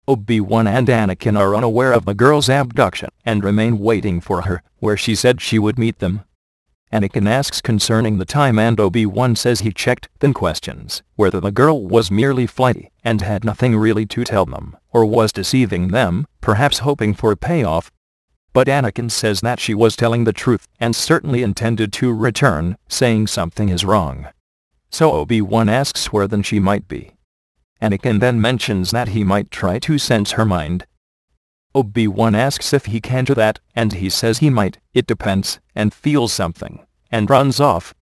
Obi-Wan and Anakin are unaware of the girl's abduction and remain waiting for her, where she said she would meet them. Anakin asks concerning the time and Obi-Wan says he checked, then questions whether the girl was merely flighty and had nothing really to tell them, or was deceiving them, perhaps hoping for a payoff. But Anakin says that she was telling the truth and certainly intended to return, saying something is wrong. So Obi-Wan asks where then she might be. Anakin then mentions that he might try to sense her mind. Obi-Wan asks if he can do that, and he says he might, it depends, and feels something, and runs off.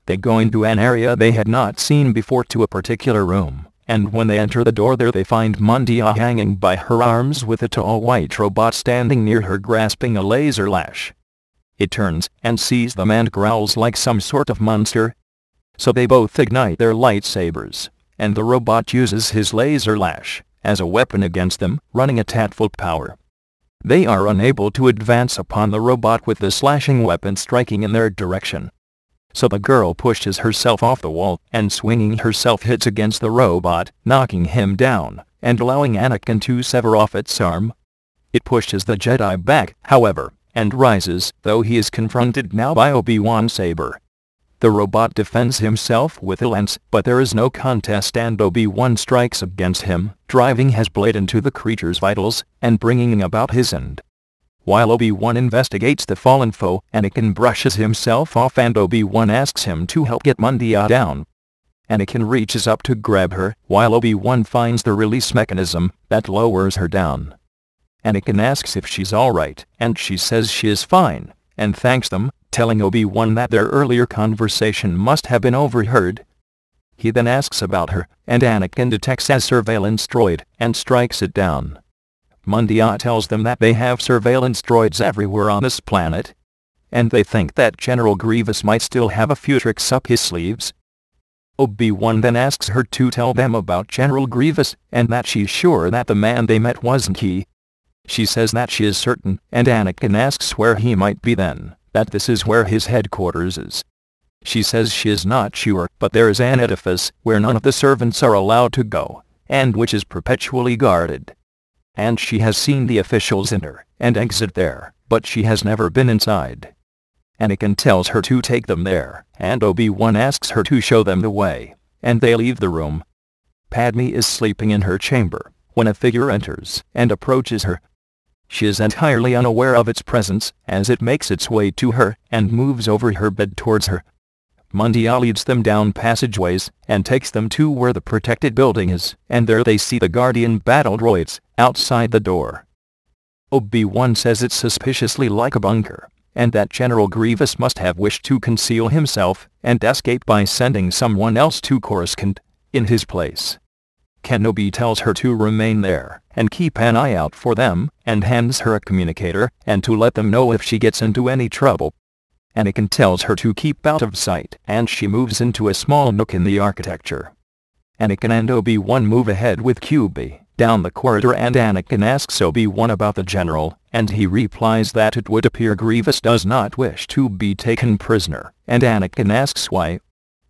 They go into an area they had not seen before to a particular room, and when they enter the door there they find Mundia hanging by her arms with a tall white robot standing near her grasping a laser lash. It turns and sees them and growls like some sort of monster. So they both ignite their lightsabers, and the robot uses his laser lash as a weapon against them, running at full power. They are unable to advance upon the robot with the slashing weapon striking in their direction. So the girl pushes herself off the wall and swinging herself hits against the robot, knocking him down and allowing Anakin to sever off its arm. It pushes the Jedi back, however, and rises, though he is confronted now by Obi-Wan's saber. The robot defends himself with a lance, but there is no contest and Obi-Wan strikes against him, driving his blade into the creature's vitals and bringing about his end. While Obi-Wan investigates the fallen foe, Anakin brushes himself off and Obi-Wan asks him to help get Mundia down. Anakin reaches up to grab her, while Obi-Wan finds the release mechanism that lowers her down. Anakin asks if she's alright, and she says she is fine, and thanks them, telling Obi-Wan that their earlier conversation must have been overheard. He then asks about her, and Anakin detects a surveillance droid, and strikes it down. Mundia tells them that they have surveillance droids everywhere on this planet, and they think that General Grievous might still have a few tricks up his sleeves. Obi-Wan then asks her to tell them about General Grievous, and that she's sure that the man they met wasn't he. She says that she is certain, and Anakin asks where he might be then, that this is where his headquarters is. She says she is not sure, but there is an edifice where none of the servants are allowed to go, and which is perpetually guarded. And she has seen the officials enter and exit there, but she has never been inside. Anakin tells her to take them there, and Obi-Wan asks her to show them the way, and they leave the room. Padme is sleeping in her chamber when a figure enters and approaches her. She is entirely unaware of its presence as it makes its way to her and moves over her bed towards her. Mundia leads them down passageways and takes them to where the protected building is, and there they see the Guardian battle droids outside the door. Obi-Wan says it's suspiciously like a bunker, and that General Grievous must have wished to conceal himself and escape by sending someone else to Coruscant in his place. Kenobi tells her to remain there and keep an eye out for them, and hands her a communicator and to let them know if she gets into any trouble. Anakin tells her to keep out of sight, and she moves into a small nook in the architecture. Anakin and Obi-Wan move ahead with QB down the corridor, and Anakin asks Obi-Wan about the general, and he replies that it would appear Grievous does not wish to be taken prisoner, and Anakin asks why.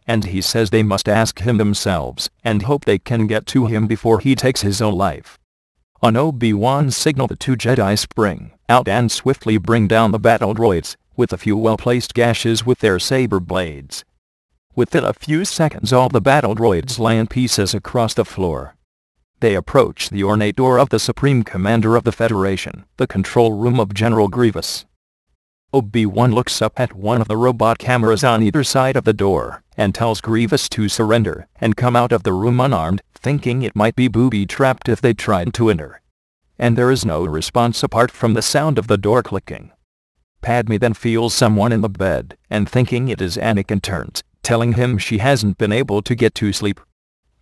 And he says they must ask him themselves, and hope they can get to him before he takes his own life. On Obi-Wan's signal, the two Jedi spring out and swiftly bring down the battle droids, with a few well-placed gashes with their saber blades. Within a few seconds all the battle droids lie in pieces across the floor. They approach the ornate door of the Supreme Commander of the Federation, the control room of General Grievous. Obi-Wan looks up at one of the robot cameras on either side of the door, and tells Grievous to surrender and come out of the room unarmed, thinking it might be booby-trapped if they tried to enter. And there is no response apart from the sound of the door clicking. Padme then feels someone in the bed, and thinking it is Anakin turns, telling him she hasn't been able to get to sleep.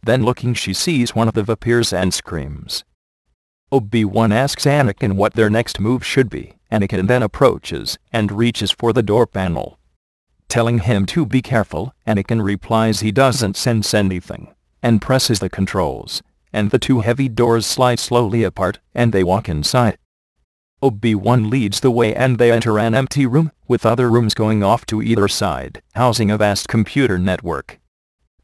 Then looking she sees one of them appears and screams. Obi-Wan asks Anakin what their next move should be. Anakin then approaches and reaches for the door panel. Telling him to be careful, Anakin replies he doesn't sense anything, and presses the controls, and the two heavy doors slide slowly apart, and they walk inside. Obi-Wan leads the way and they enter an empty room, with other rooms going off to either side, housing a vast computer network.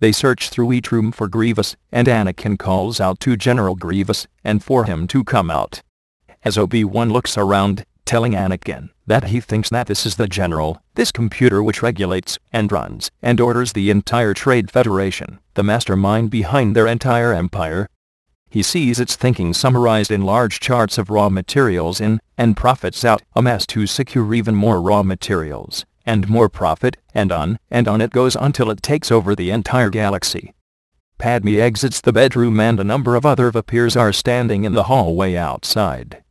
They search through each room for Grievous, and Anakin calls out to General Grievous and for him to come out. As Obi-Wan looks around, telling Anakin that he thinks that this is the General, this computer which regulates and runs and orders the entire Trade Federation, the mastermind behind their entire empire. He sees its thinking summarized in large charts of raw materials in, and profits out, a mess to secure even more raw materials, and more profit, and on it goes until it takes over the entire galaxy. Padme exits the bedroom and a number of other Vapirs are standing in the hallway outside.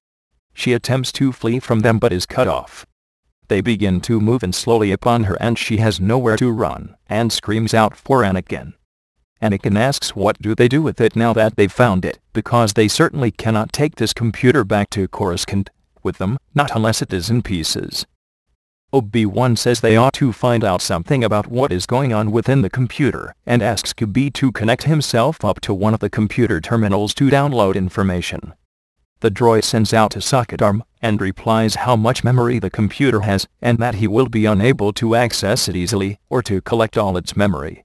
She attempts to flee from them but is cut off. They begin to move in slowly upon her and she has nowhere to run, and screams out for Anakin. Anakin asks what do they do with it now that they've found it, because they certainly cannot take this computer back to Coruscant with them, not unless it is in pieces. Obi-Wan says they ought to find out something about what is going on within the computer, and asks Q-B to connect himself up to one of the computer terminals to download information. The droid sends out a socket arm, and replies how much memory the computer has, and that he will be unable to access it easily, or to collect all its memory.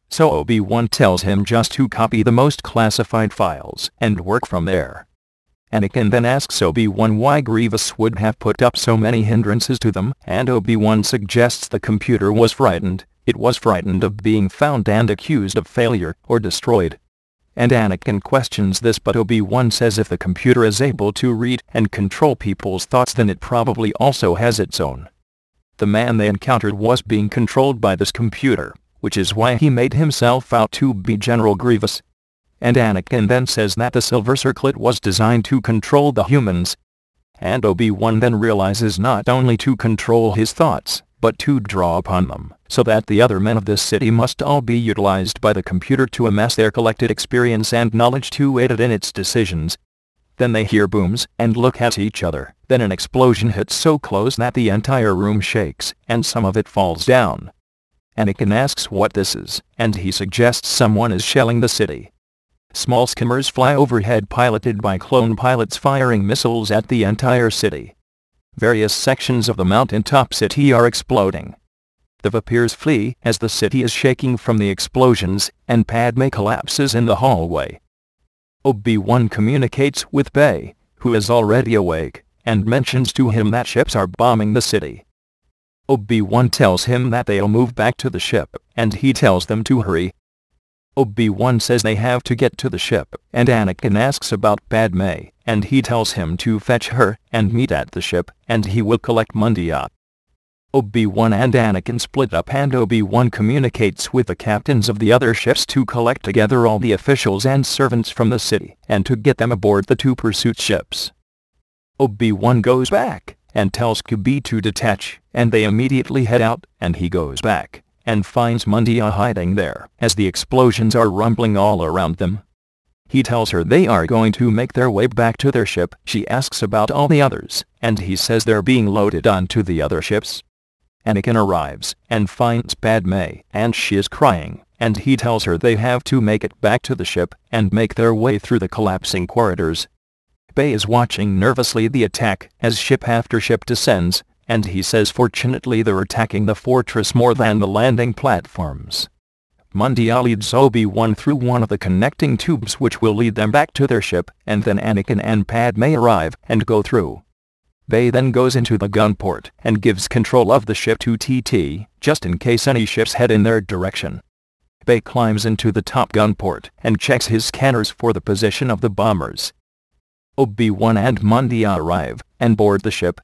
So Obi-Wan tells him just to copy the most classified files, and work from there. Anakin then asks Obi-Wan why Grievous would have put up so many hindrances to them, and Obi-Wan suggests the computer was frightened. It was frightened of being found and accused of failure, or destroyed. And Anakin questions this but Obi-Wan says if the computer is able to read and control people's thoughts then it probably also has its own. The man they encountered was being controlled by this computer, which is why he made himself out to be General Grievous. And Anakin then says that the Silver Circlet was designed to control the humans. And Obi-Wan then realizes not only to control his thoughts, but to draw upon them, so that the other men of this city must all be utilized by the computer to amass their collected experience and knowledge to aid it in its decisions. Then they hear booms and look at each other. Then an explosion hits so close that the entire room shakes, and some of it falls down. Anakin asks what this is, and he suggests someone is shelling the city. Small skimmers fly overhead piloted by clone pilots firing missiles at the entire city. Various sections of the mountaintop city are exploding. The Vapirs flee as the city is shaking from the explosions, and Padme collapses in the hallway. Obi-Wan communicates with Bay, who is already awake, and mentions to him that ships are bombing the city. Obi-Wan tells him that they'll move back to the ship, and he tells them to hurry. Obi-Wan says they have to get to the ship, and Anakin asks about Padme, and he tells him to fetch her and meet at the ship, and he will collect Mundia. Obi-Wan and Anakin split up and Obi-Wan communicates with the captains of the other ships to collect together all the officials and servants from the city, and to get them aboard the two pursuit ships. Obi-Wan goes back, and tells Q-B to detach, and they immediately head out, and he goes back and finds Mundia hiding there, as the explosions are rumbling all around them. He tells her they are going to make their way back to their ship. She asks about all the others, and he says they're being loaded onto the other ships. Anakin arrives, and finds Padme, and she is crying, and he tells her they have to make it back to the ship, and make their way through the collapsing corridors. Bay is watching nervously the attack, as ship after ship descends, and he says fortunately they're attacking the fortress more than the landing platforms. Mundia leads Obi-Wan through one of the connecting tubes which will lead them back to their ship, and then Anakin and Padme arrive and go through. Bay then goes into the gun port and gives control of the ship to TT, just in case any ships head in their direction. Bay climbs into the top gun port and checks his scanners for the position of the bombers. Obi-Wan and Mundia arrive and board the ship.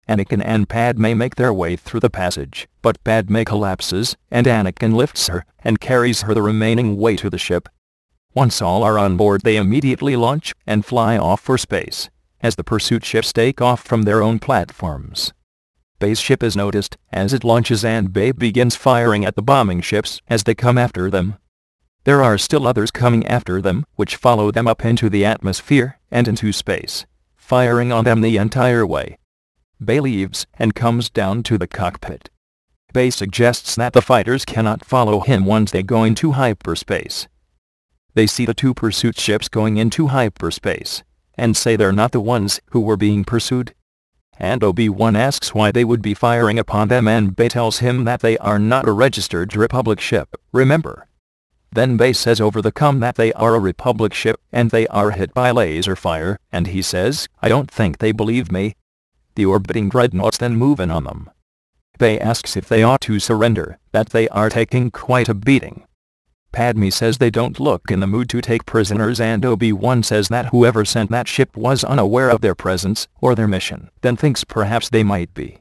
Anakin and Padme make their way through the passage, but Padme collapses, and Anakin lifts her and carries her the remaining way to the ship. Once all are on board they immediately launch and fly off for space, as the pursuit ships take off from their own platforms. Bay's ship is noticed as it launches and Bay begins firing at the bombing ships as they come after them. There are still others coming after them, which follow them up into the atmosphere and into space, firing on them the entire way. Bay leaves and comes down to the cockpit. Bay suggests that the fighters cannot follow him once they go into hyperspace. They see the two pursuit ships going into hyperspace, and say they're not the ones who were being pursued. And Obi-Wan asks why they would be firing upon them, and Bay tells him that they are not a registered Republic ship, remember. Then Bay says over the comm that they are a Republic ship and they are hit by laser fire, and he says, "I don't think they believe me." The orbiting dreadnoughts then move in on them. Bay asks if they ought to surrender, that they are taking quite a beating. Padme says they don't look in the mood to take prisoners, and Obi-Wan says that whoever sent that ship was unaware of their presence or their mission, then thinks perhaps they might be.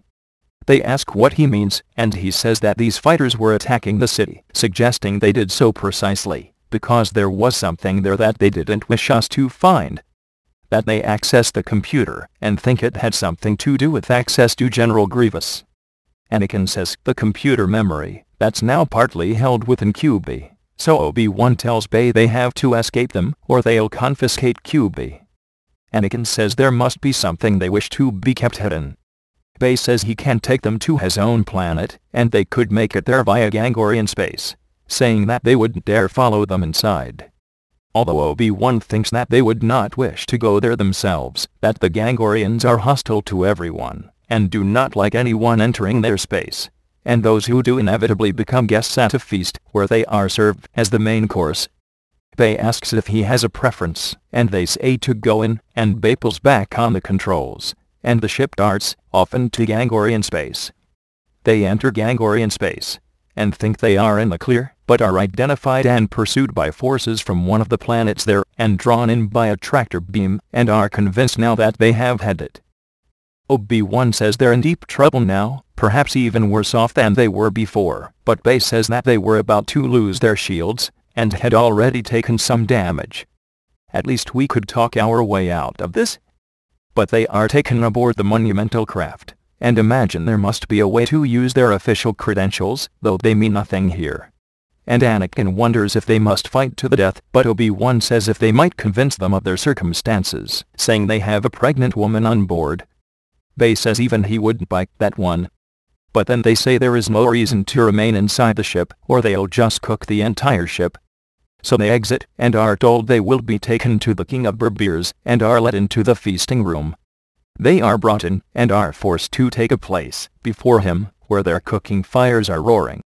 They ask what he means, and he says that these fighters were attacking the city, suggesting they did so precisely because there was something there that they didn't wish us to find. That they accessed the computer and think it had something to do with access to General Grievous. Anakin says the computer memory, that's now partly held within QB. So Obi-Wan tells Bay they have to escape them, or they'll confiscate QB. Anakin says there must be something they wish to be kept hidden. Bay says he can take them to his own planet, and they could make it there via Gangorian space, saying that they wouldn't dare follow them inside. Although Obi-Wan thinks that they would not wish to go there themselves, that the Gangorians are hostile to everyone, and do not like anyone entering their space. And those who do inevitably become guests at a feast, where they are served as the main course. Bay asks if he has a preference, and they say to go in, and Bay pulls back on the controls, and the ship darts off into Gangorian space. They enter Gangorian space, and think they are in the clear, but are identified and pursued by forces from one of the planets there, and drawn in by a tractor beam, and are convinced now that they have had it. Obi-Wan says they're in deep trouble now, perhaps even worse off than they were before, but Bay says that they were about to lose their shields, and had already taken some damage. At least we could talk our way out of this. But they are taken aboard the monumental craft, and imagine there must be a way to use their official credentials, though they mean nothing here. And Anakin wonders if they must fight to the death, but Obi-Wan says if they might convince them of their circumstances, saying they have a pregnant woman on board. Bay says even he wouldn't bite that one. But then they say there is no reason to remain inside the ship, or they'll just cook the entire ship. So they exit, and are told they will be taken to the King of Berbiers, and are led into the feasting room. They are brought in, and are forced to take a place before him, where their cooking fires are roaring.